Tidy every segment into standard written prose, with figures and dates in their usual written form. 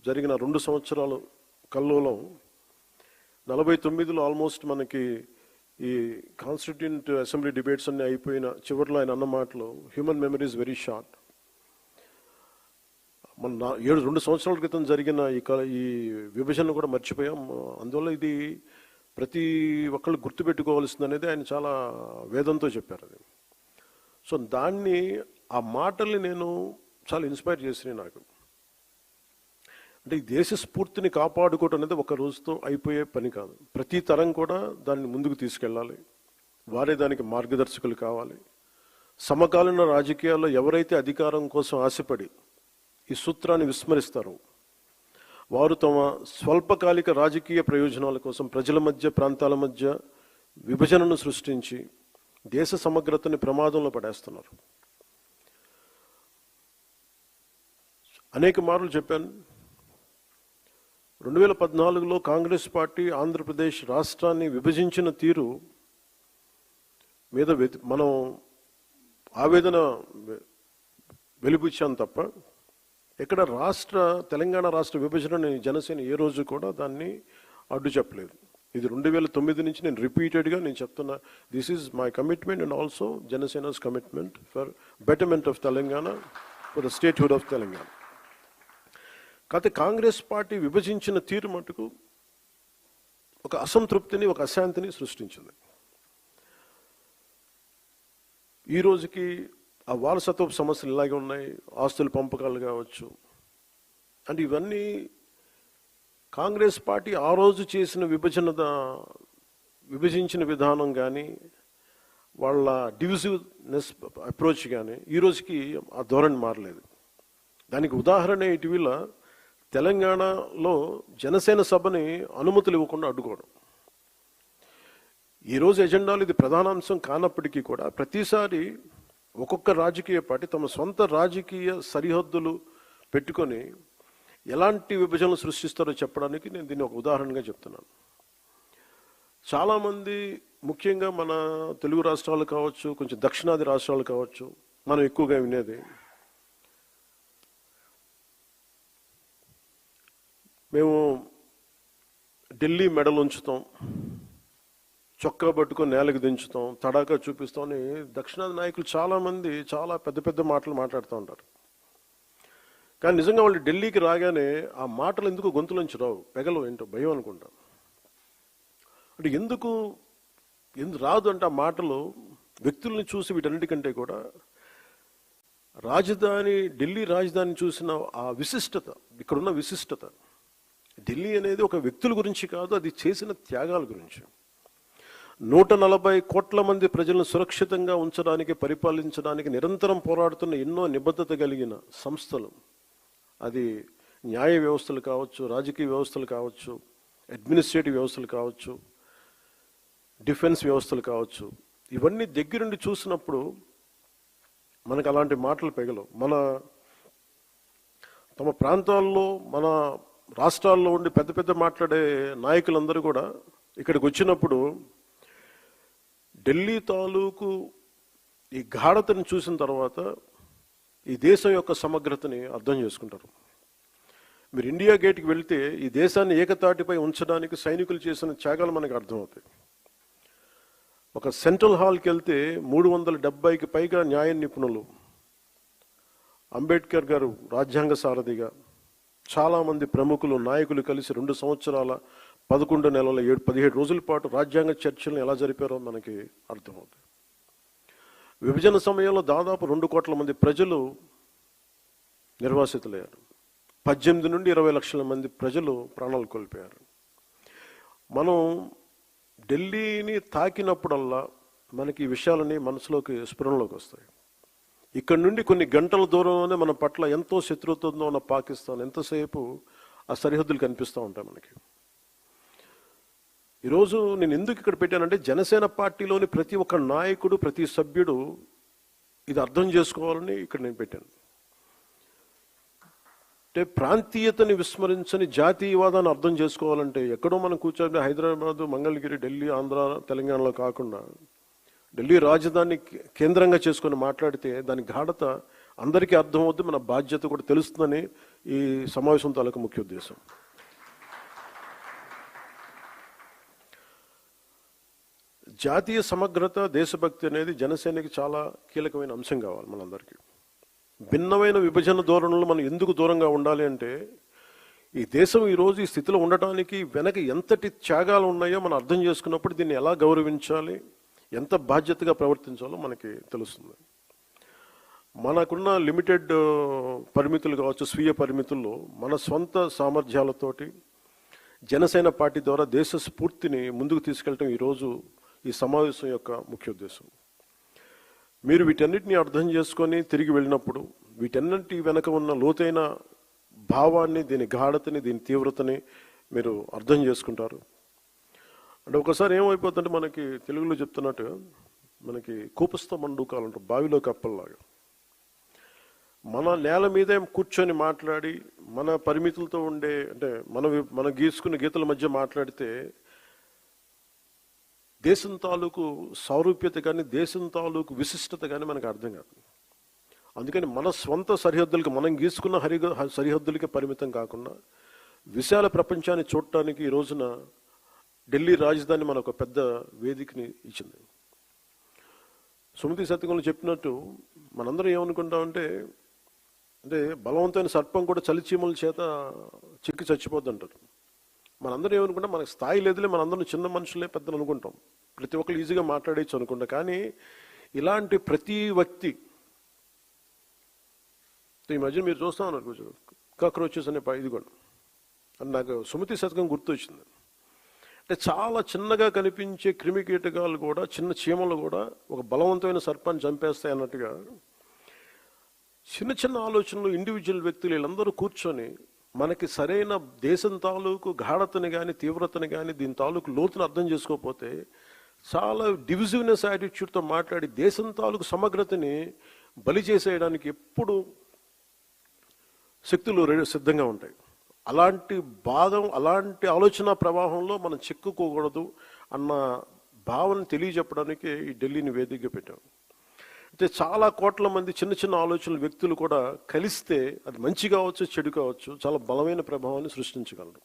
జరిగిన 2 సంవత్సరాలు కల్లోలం 49లో ఆల్మోస్ట్ మనకి ఈ కాన్స్టిట్యూంట్ అసెంబ్లీ డిబేట్స్ అన్నీ అయిపోయిన చివరిలో ఆయన అన్న మాటలు human memory is very short. మన 2 సంవత్సరాల క్రితం జరిగిన ఈ విభజన కూడా మర్చిపోయాం. అందువల్ల ఇది ప్రతి ఒక్కళ్ళు గుర్తుపెట్టుకోవాల్సింది అనేది ఆయన చాలా వేదంతో చెప్పారు. అది సో దాన్ని ఆ మాటల్ని నేను చాలా ఇన్స్పైర్ చేసినాయి నాకు. అంటే ఈ దేశ స్ఫూర్తిని కాపాడుకోవటం అనేది ఒక రోజుతో అయిపోయే పని కాదు. ప్రతి తరం కూడా దాన్ని ముందుకు తీసుకెళ్ళాలి. వారే దానికి మార్గదర్శకులు కావాలి. సమకాలీన రాజకీయాల్లో ఎవరైతే అధికారం కోసం ఆశపడి ఈ సూత్రాన్ని విస్మరిస్తారో వారు తమ స్వల్పకాలిక రాజకీయ ప్రయోజనాల కోసం ప్రజల మధ్య, ప్రాంతాల మధ్య విభజనను సృష్టించి దేశ సమగ్రతని ప్రమాదంలో పడేస్తున్నారు. అనేక మార్లు చెప్పాను. 2014లో కాంగ్రెస్ పార్టీ ఆంధ్రప్రదేశ్ రాష్ట్రాన్ని విభజించిన తీరు మీద మనం ఆవేదన వెలిబుచ్చాం తప్ప ఎక్కడ తెలంగాణ రాష్ట్ర విభజనని జనసేన ఏ రోజు కూడా దాన్ని అడ్డు చెప్పలేదు. ఇది 2009 నుంచి నేను రిపీటెడ్గా చెప్తున్నా. This is my commitment and also Janasena's commitment for betterment of Telangana, for the statehood of Telangana. కాకపోతే కాంగ్రెస్ పార్టీ విభజించిన తీరు మటుకు ఒక అసంతృప్తిని, ఒక అశాంతిని సృష్టించింది. ఈ రోజుకి ఆ వారసత్వపు సమస్యలు ఇలాగే ఉన్నాయి. ఆస్తుల పంపకాలు కావచ్చు. అంటే ఇవన్నీ కాంగ్రెస్ పార్టీ ఆ రోజు చేసిన విభజించిన విధానం కానీ, వాళ్ళ డివిజివ్నెస్ అప్రోచ్ కానీ ఈ రోజుకి ఆ ధోరణి మారలేదు. దానికి ఉదాహరణ ఇటీవల తెలంగాణలో జనసేన సభని అనుమతులు ఇవ్వకుండా అడ్డుకోవడం. ఈరోజు ఎజెండాలు ఇది ప్రధానాంశం కానప్పటికీ కూడా ప్రతిసారి ఒక్కొక్క రాజకీయ పార్టీ తమ సొంత రాజకీయ సరిహద్దులు పెట్టుకొని ఎలాంటి విభజనలు సృష్టిస్తారో చెప్పడానికి నేను దీన్ని ఒక ఉదాహరణగా చెప్తున్నాను. చాలామంది ముఖ్యంగా మన తెలుగు రాష్ట్రాలు కావచ్చు, కొంచెం దక్షిణాది రాష్ట్రాలు కావచ్చు, మనం ఎక్కువగా వినేది మేము ఢిల్లీ మెడలు ఉంచుతాం, చొక్కా పట్టుకొని నేలకు దించుతాం, తడాకా చూపిస్తాం అని దక్షిణాది నాయకులు చాలామంది చాలా పెద్ద పెద్ద మాటలు మాట్లాడుతూ ఉంటారు. కానీ నిజంగా వాళ్ళు ఢిల్లీకి రాగానే ఆ మాటలు ఎందుకు గొంతులోంచి రావు, పెగలు ఏంటో భయం అనుకుంటాం. అంటే ఎందుకు రాదు అంటే ఆ మాటలు వ్యక్తుల్ని చూసి వీటన్నిటికంటే కూడా ఢిల్లీ రాజధాని చూసిన ఆ విశిష్టత, ఇక్కడున్న విశిష్టత. ఢిల్లీ అనేది ఒక వ్యక్తుల గురించి కాదు, అది చేసిన త్యాగాల గురించి. 140 కోట్ల మంది ప్రజలను సురక్షితంగా ఉంచడానికి, పరిపాలించడానికి నిరంతరం పోరాడుతున్న ఎన్నో నిబద్ధత కలిగిన సంస్థలు, అది న్యాయ వ్యవస్థలు కావచ్చు, రాజకీయ వ్యవస్థలు కావచ్చు, అడ్మినిస్ట్రేటివ్ వ్యవస్థలు కావచ్చు, డిఫెన్స్ వ్యవస్థలు కావచ్చు, ఇవన్నీ దగ్గరుండి చూసినప్పుడు మనకు అలాంటి మాటలు పెగలవు. తమ ప్రాంతాల్లో, మన రాష్ట్రాల్లో ఉండి పెద్ద పెద్ద మాట్లాడే నాయకులందరూ కూడా ఇక్కడికి వచ్చినప్పుడు ఢిల్లీ తాలూకు ఈ గాఢతని చూసిన తర్వాత ఈ దేశం యొక్క సమగ్రతని అర్థం చేసుకుంటారు. మీరు ఇండియా గేట్కి వెళ్తే ఈ దేశాన్ని ఏకతాటిపై ఉంచడానికి సైనికులు చేసిన త్యాగాలు మనకు అర్థమవుతాయి. ఒక సెంట్రల్ హాల్కి వెళ్తే 370కి పైగా న్యాయ నిపుణులు, అంబేద్కర్ గారు రాజ్యాంగ సారథిగా, చాలామంది ప్రముఖులు, నాయకులు కలిసి 2 సంవత్సరాల 11 నెలల 17 రోజుల పాటు రాజ్యాంగ చర్చలను ఎలా జరిపారో మనకి అర్థమవుతుంది. విభజన సమయంలో దాదాపు 2 కోట్ల మంది ప్రజలు నిర్వాసితులయ్యారు. 18 నుండి 20 లక్షల మంది ప్రజలు ప్రాణాలు కోల్పోయారు. మనం ఢిల్లీని తాకినప్పుడల్లా మనకి ఈ విషయాలని మనసులోకి స్ఫురణలోకి వస్తాయి. ఇక్కడి నుండి కొన్ని గంటల దూరంలోనే మన పట్ల ఎంతో శత్రుత్వంతో ఉన్న పాకిస్తాన్ ఎంతసేపు ఆ సరిహద్దులు కనిపిస్తూ ఉంటాయి మనకి. ఈరోజు నేను ఎందుకు ఇక్కడ పెట్టానంటే జనసేన పార్టీలోని ప్రతి ఒక్క నాయకుడు, ప్రతి సభ్యుడు ఇది అర్థం చేసుకోవాలని ఇక్కడ నేను పెట్టాను. అంటే ప్రాంతీయతని విస్మరించని జాతీయవాదాన్ని అర్థం చేసుకోవాలంటే ఎక్కడో మనం కూర్చొని హైదరాబాద్, మంగళగిరి, ఢిల్లీ, ఆంధ్ర, తెలంగాణలో కాకుండా ఢిల్లీ రాజధాని కేంద్రంగా చేసుకొని మాట్లాడితే దాని గాఢత అందరికీ అర్థమవుద్ది, మన బాధ్యత కూడా తెలుస్తుందని ఈ సమావేశం తాలూకు ముఖ్య ఉద్దేశం. జాతీయ సమగ్రత, దేశభక్తి అనేది జనసేనకి చాలా కీలకమైన అంశం కావాలి మనందరికీ. భిన్నమైన విభజన ధోరణులు మనం ఎందుకు దూరంగా ఉండాలి అంటే, ఈ దేశం ఈరోజు ఈ స్థితిలో ఉండటానికి వెనక ఎంతటి త్యాగాలు ఉన్నాయో మనం అర్థం చేసుకున్నప్పుడు దీన్ని ఎలా గౌరవించాలి, ఎంత బాధ్యతగా ప్రవర్తించాలో మనకి తెలుస్తుంది. మనకున్న లిమిటెడ్ పరిమితులు కావచ్చు, స్వీయ పరిమితుల్లో మన స్వంత సామర్థ్యాలతోటి జనసేన పార్టీ ద్వారా దేశ స్ఫూర్తిని ముందుకు తీసుకెళ్ళటం ఈరోజు ఈ సమావేశం యొక్క ముఖ్య ఉద్దేశం. మీరు వీటన్నిటిని అర్థం చేసుకొని తిరిగి వెళ్ళినప్పుడు వీటన్నిటి వెనక ఉన్న లోతైన భావాన్ని, దీని గాఢతని, దీని తీవ్రతని మీరు అర్థం చేసుకుంటారు. అంటే ఒకసారి ఏమైపోతుందంటే, మనకి తెలుగులో చెప్తున్నట్టు మనకి కూపస్థ మండూకాలు అంటారు, బావిలో కప్పల్లాగా. మన నేల మీదే కూర్చొని మాట్లాడి మన పరిమితులతో ఉండే, అంటే మన గీసుకున్న గీతల మధ్య మాట్లాడితే దేశం తాలూకు సారూప్యత కానీ, దేశం తాలూకు విశిష్టత కానీ మనకు అర్థం కాదు. అందుకని మన స్వంత సరిహద్దులకి, మనం గీసుకున్న సరిహద్దులకి పరిమితం కాకుండా విశాల ప్రపంచాన్ని చూడటానికి ఈ రోజున ఢిల్లీ రాజధాని మనకు ఒక పెద్ద వేదికని ఇచ్చింది. సుమతి శతకంలో చెప్పినట్టు మనందరం ఏమనుకుంటామంటే, అంటే బలవంతమైన సర్పం కూడా చలిచీమల చేత చిక్కి చచ్చిపోద్ది అంటారు. మనందరం ఏమనుకుంటాం, మనకు స్థాయి లేదులే, మనందరం చిన్న మనుషులే పెద్దలు అనుకుంటాం, ప్రతి ఒక్కరు ఈజీగా మాట్లాడేయచ్చు అనుకుంటా. కానీ ఇలాంటి ప్రతి వ్యక్తి, ఈ మధ్య మీరు చూస్తా ఉన్నారు కాక్రోచెస్ అనే ఇదిగోండి అని నాకు సుమతి శతకం గుర్తు వచ్చింది. అంటే చాలా చిన్నగా కనిపించే క్రిమి కీటకాలు కూడా, చిన్న చీమలు కూడా ఒక బలవంతమైన సర్పాన్ని చంపేస్తాయి అన్నట్టుగా చిన్న చిన్న ఆలోచనలు ఇండివిజువల్ వ్యక్తులు వీళ్ళందరూ కూర్చొని మనకి సరైన దేశం తాలూకు గాఢతని కానీ, తీవ్రతని కానీ, దీని తాలూకు లోతును అర్థం చేసుకోకపోతే చాలా డివిజివ్నెస్ యాటిట్యూడ్తో మాట్లాడి దేశం తాలూకు సమగ్రతని బలి చేసేయడానికి ఎప్పుడు శక్తులు సిద్ధంగా ఉంటాయి. అలాంటి అలాంటి ఆలోచన ప్రవాహంలో మనం చిక్కుకోకూడదు అన్న భావన తెలియజెప్పడానికి ఈ ఢిల్లీని వేదికగా పెట్టాం. అంటే చాలా కోట్ల మంది చిన్న చిన్న ఆలోచనల వ్యక్తులు కూడా కలిస్తే అది మంచి కావచ్చు, చెడు కావచ్చు, చాలా బలమైన ప్రభావాన్ని సృష్టించగలరు.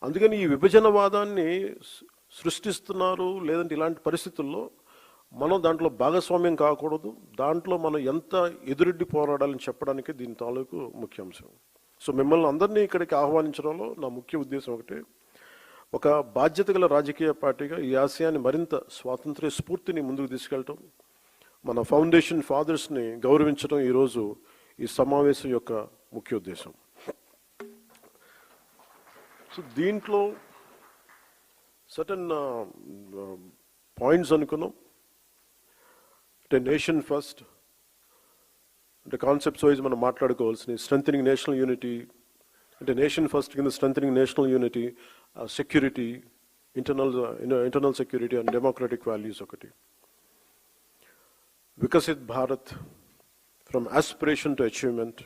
అందుకని ఈ విభజనవాదాన్ని సృష్టిస్తున్నారు, లేదంటే ఇలాంటి పరిస్థితుల్లో మనం దాంట్లో భాగస్వామ్యం కాకూడదు, దాంట్లో మనం ఎంత ఎదురెడ్డి పోరాడాలని చెప్పడానికి దీని తాలూకు ముఖ్య అంశం. సో మిమ్మల్ని అందరినీ ఇక్కడికి ఆహ్వానించడంలో నా ముఖ్య ఉద్దేశం ఒకటి, ఒక బాధ్యత గల రాజకీయ పార్టీగా ఈ ఆశయాన్ని మరింత స్వాతంత్ర్య స్ఫూర్తిని ముందుకు తీసుకెళ్ళటం, మన ఫౌండేషన్ ఫాదర్స్ని గౌరవించడం ఈరోజు ఈ సమావేశం యొక్క ముఖ్య ఉద్దేశం. సో దీంట్లో సర్టన్ పాయింట్స్ అనుకున్నాం. అంటే నేషన్ ఫస్ట్, అంటే కాన్సెప్ట్స్ వైజ్ మనం మాట్లాడుకోవాల్సిన స్ట్రెంథనింగ్ నేషనల్ యూనిటీ, అంటే నేషన్ ఫస్ట్ కింద strengthening national unity, security, internal security and democratic values ఒకటి. Vikasit Bharat, from aspiration to achievement,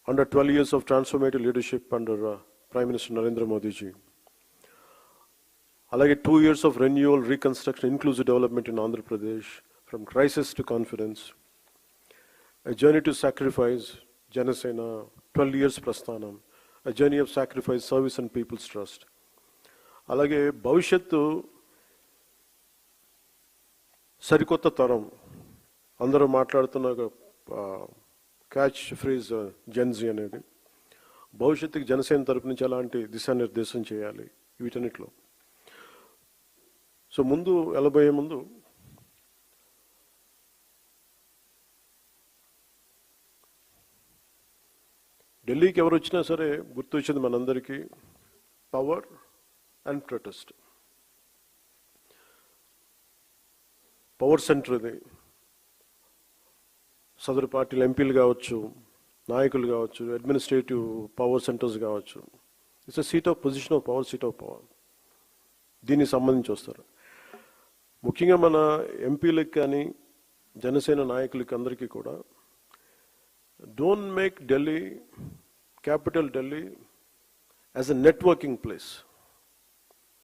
under 12 years of transformative leadership under Prime Minister Narendra Modi ji. Alage 2 years of renewal, reconstruction, inclusive development in Andhra Pradesh, from crisis to confidence. A journey to sacrifice, Janasena, 12 years Prasthanam, a journey of sacrifice, service and people's trust. Alage Bhavishyattu, సరికొత్త తరం, అందరూ మాట్లాడుతున్న catch phrase Gen Z అనేది, భవిష్యత్తుకి జనసేన తరపు నుంచి ఎలాంటి దిశానిర్దేశం చేయాలి వీటన్నిటిలో. సో ముందు వెళ్ళబోయే ముందు ఢిల్లీకి ఎవరు వచ్చినా సరే గుర్తొచ్చింది మనందరికీ power and protest. Power centre ఇది. సదరు పార్టీలు ఎంపీలు కావచ్చు, నాయకులు కావచ్చు, అడ్మినిస్ట్రేటివ్ పవర్ సెంటర్స్ కావచ్చు, it's a seat of position of power, seat of power. దీనికి సంబంధించి వస్తారు. ముఖ్యంగా మన ఎంపీలకు కానీ జనసేన నాయకులకి అందరికీ కూడా, don't make Delhi, capital Delhi, as a networking place.